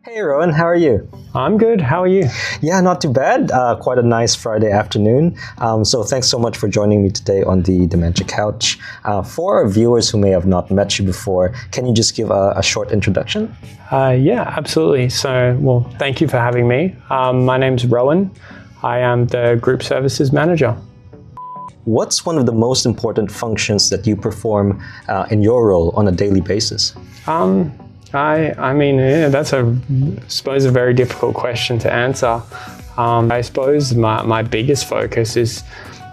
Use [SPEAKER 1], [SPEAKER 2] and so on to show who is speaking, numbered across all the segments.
[SPEAKER 1] Hey Rohan, how are you?
[SPEAKER 2] I'm good. How are you?
[SPEAKER 1] Yeah, not too bad. Quite a nice Friday afternoon. So thanks so much for joining me today on the Dementia Couch. For our viewers who may have not met you before, can you just give a short introduction?
[SPEAKER 2] Yeah, absolutely. So, thank you for having me. My name's Rohan. I am the Group Services Manager.
[SPEAKER 1] What's one of the most important functions that you perform in your role on a daily basis?
[SPEAKER 2] That's I suppose a very difficult question to answer. I suppose my biggest focus is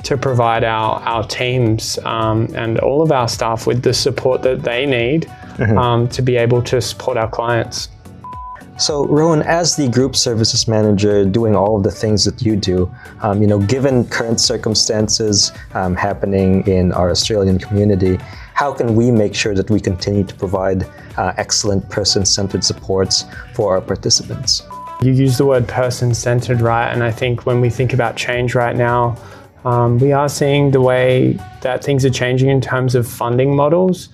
[SPEAKER 2] to provide our teams and all of our staff with the support that they need to be able to support our clients.
[SPEAKER 1] So Rohan, as the Group Services Manager doing all of the things that you do, given current circumstances happening in our Australian community, how can we make sure that we continue to provide excellent person-centered supports for our participants?
[SPEAKER 2] You use the word person-centered, right? And I think when we think about change right now, we are seeing the way that things are changing in terms of funding models.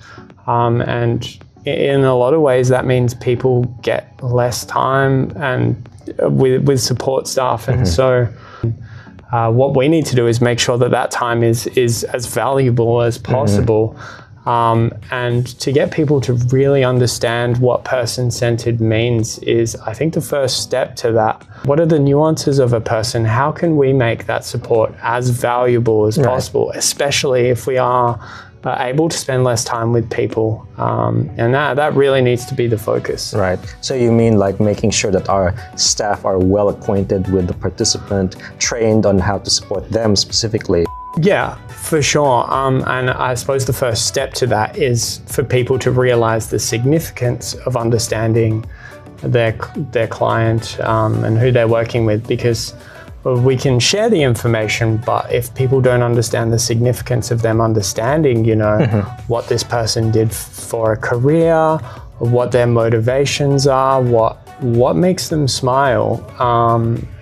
[SPEAKER 2] And in a lot of ways, that means people get less time and with support staff. And so what we need to do is make sure that time is as valuable as possible. And to get people to really understand what person-centered means is, I think, the first step to that. What are the nuances of a person? How can we make that support as valuable as possible, especially if we are able to spend less time with people? And that really needs to be the focus.
[SPEAKER 1] Right. So you mean like making sure that our staff are well acquainted with the participant, trained on how to support them specifically?
[SPEAKER 2] Yeah, for sure. And I suppose the first step to that is for people to realize the significance of understanding their client and who they're working with, because we can share the information, but if people don't understand the significance of them understanding, what this person did for a career, what their motivations are, what makes them smile,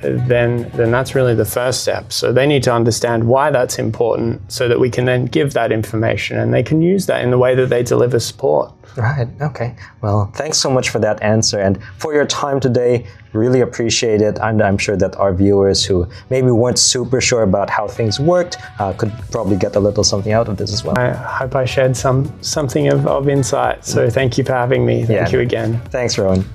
[SPEAKER 2] then that's really the first step. So they need to understand why that's important so that we can then give that information and they can use that in the way that they deliver support.
[SPEAKER 1] Right. Okay. Well, thanks so much for that answer and for your time today. Really appreciate it. And I'm sure that our viewers who maybe weren't super sure about how things worked could probably get a little something out of this as well.
[SPEAKER 2] I hope I shared something of insight. So thank you for having me. Thank you again.
[SPEAKER 1] Thanks, Rohan.